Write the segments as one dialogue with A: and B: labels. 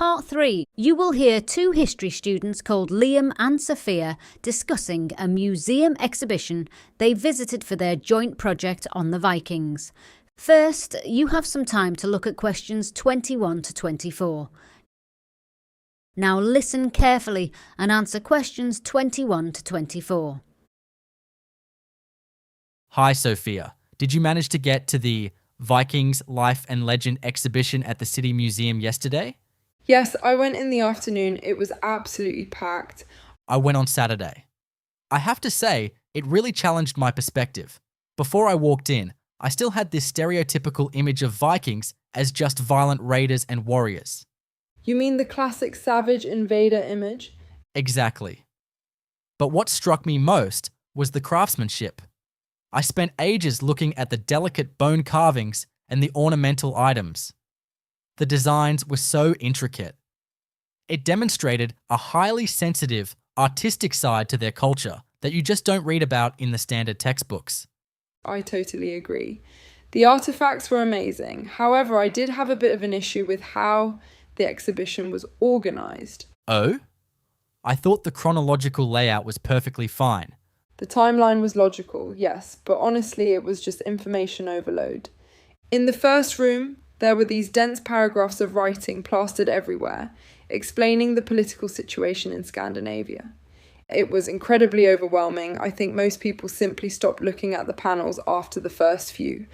A: part 3, you will hear 2 history students called Liam and Sophia discussing a museum exhibition they visited for their joint project on the Vikings. First, you have some time to look at questions 21 to 24. Now listen carefully and answer questions 21 to 24.
B: Hi, Sophia. Did you manage to get to the Vikings Life and Legend exhibition at the City Museum yesterday?
C: Yes, I went in the afternoon. It was absolutely packed.
B: I went on Saturday. I have to say, it really challenged my perspective. Before I walked in, I still had this stereotypical image of Vikings as just violent raiders and warriors.
C: You mean the classic savage invader image?
B: Exactly. But what struck me most was the craftsmanship. I spent ages looking at the delicate bone carvings and the ornamental items. The designs were so intricate. It demonstrated a highly sensitive, artistic side to their culture that you just don't read about in the standard textbooks.
C: I totally agree. The artifacts were amazing. However, I did have a bit of an issue with how the exhibition was organised.
B: Oh? I thought the chronological layout was perfectly fine.
C: The timeline was logical, yes, but honestly it was just information overload. In the first room, there were these dense paragraphs of writing plastered everywhere, explaining the political situation in Scandinavia. It was incredibly overwhelming. I think most people simply stopped looking at the panels after the first few.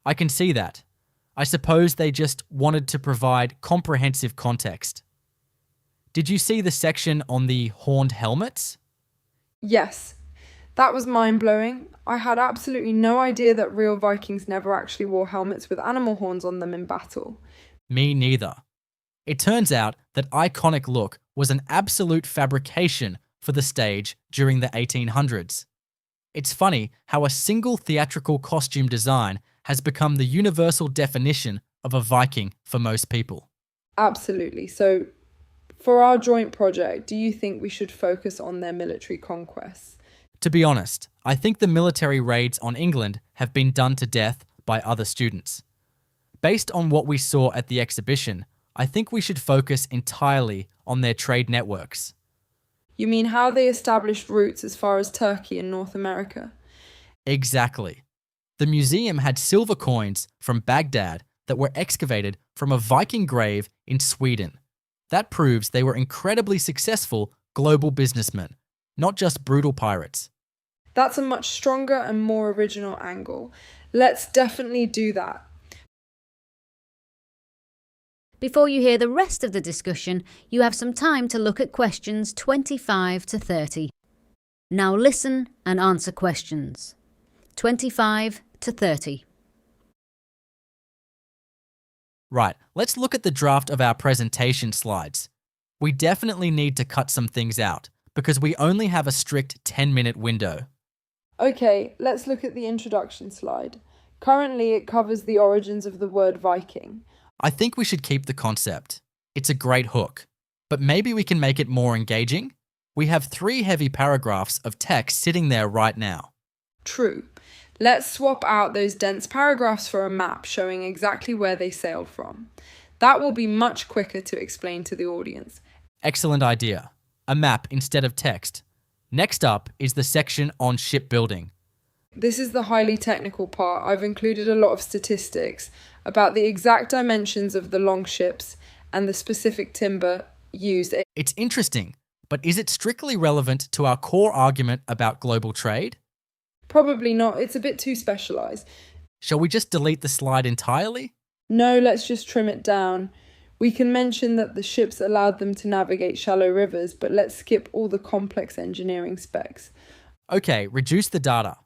B: I can see that. I suppose they just wanted to provide comprehensive context. Did you see the section on the horned helmets?
C: Yes. That was mind-blowing. I had absolutely no idea that real Vikings never actually wore helmets with animal horns on them in battle.
B: Me neither. It turns out that iconic look was an absolute fabrication for the stage during the 1800s. It's funny how a single theatrical costume design has become the universal definition of a Viking for most people.
C: Absolutely. So, for our joint project, do you think we should focus on their military conquests?
B: To be honest, I think the military raids on England have been done to death by other students. Based on what we saw at the exhibition, I think we should focus entirely on their trade networks.
C: You mean how they established routes as far as Turkey and North America?
B: Exactly. The museum had silver coins from Baghdad that were excavated from a Viking grave in Sweden. That proves they were incredibly successful global businessmen, not just brutal pirates.
C: That's a much stronger and more original angle. Let's definitely do that.
A: Before you hear the rest of the discussion, you have some time to look at questions 25 to 30. Now listen and answer questions 25 to 30.
B: Right, let's look at the draft of our presentation slides. We definitely need to cut some things out because we only have a strict 10-minute window.
C: Okay, let's look at the introduction slide. Currently, it covers the origins of the word Viking.
B: I think we should keep the concept. It's a great hook, but maybe we can make it more engaging. We have 3 heavy paragraphs of text sitting there right now.
C: True. Let's swap out those dense paragraphs for a map showing exactly where they sailed from. That will be much quicker to explain to the audience.
B: Excellent idea. A map instead of text. Next up is the section on shipbuilding.
C: This is the highly technical part. I've included a lot of statistics about the exact dimensions of the longships and the specific timber used.
B: It's interesting, but is it strictly relevant to our core argument about global trade?
C: Probably not. It's a bit too specialised.
B: Shall we just delete the slide entirely?
C: No, let's just trim it down. We can mention that the ships allowed them to navigate shallow rivers, but let's skip all the complex engineering specs.
B: Okay, reduce the data.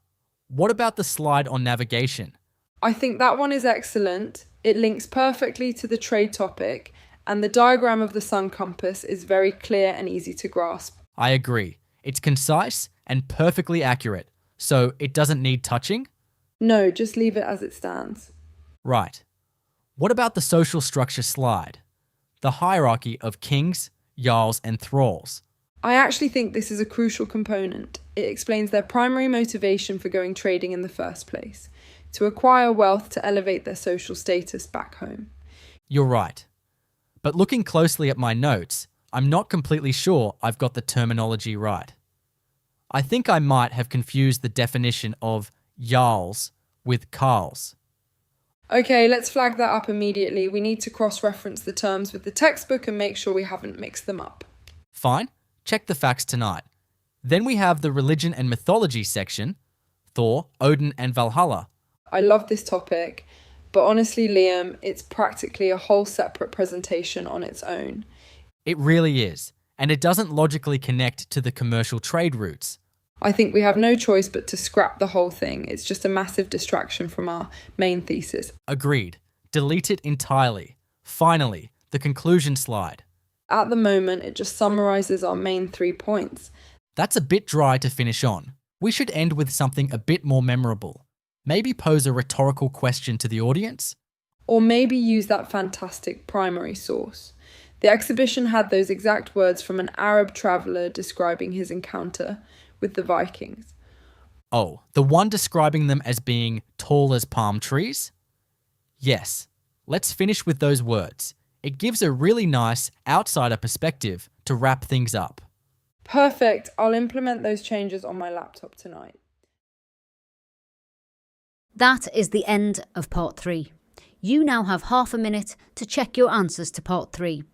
B: What about the slide on navigation?
C: I think that one is excellent. It links perfectly to the trade topic, and the diagram of the sun compass is very clear and easy to grasp.
B: I agree. It's concise and perfectly accurate, so it doesn't need touching?
C: No, just leave it as it stands.
B: Right. What about the social structure slide? The hierarchy of kings, jarls, and thralls.
C: I actually think this is a crucial component. It explains their primary motivation for going trading in the first place, to acquire wealth to elevate their social status back home.
B: You're right. But looking closely at my notes, I'm not completely sure I've got the terminology right. I think I might have confused the definition of jarls with carls.
C: Okay, let's flag that up immediately. We need to cross-reference the terms with the textbook and make sure we haven't mixed them up.
B: Fine, check the facts tonight. Then we have the religion and mythology section, Thor, Odin and Valhalla.
C: I love this topic, but honestly, Liam, it's practically a whole separate presentation on its own.
B: It really is, and it doesn't logically connect to the commercial trade routes.
C: I think we have no choice but to scrap the whole thing. It's just a massive distraction from our main thesis.
B: Agreed. Delete it entirely. Finally, the conclusion slide.
C: At the moment, it just summarises our main 3 points.
B: That's a bit dry to finish on. We should end with something a bit more memorable. Maybe pose a rhetorical question to the audience?
C: Or maybe use that fantastic primary source. The exhibition had those exact words from an Arab traveller describing his encounter with the Vikings.
B: Oh, the one describing them as being tall as palm trees? Yes. Let's finish with those words. It gives a really nice outsider perspective to wrap things up.
C: Perfect. I'll implement those changes on my laptop tonight.
A: That is the end of part 3. You now have half a minute to check your answers to part 3.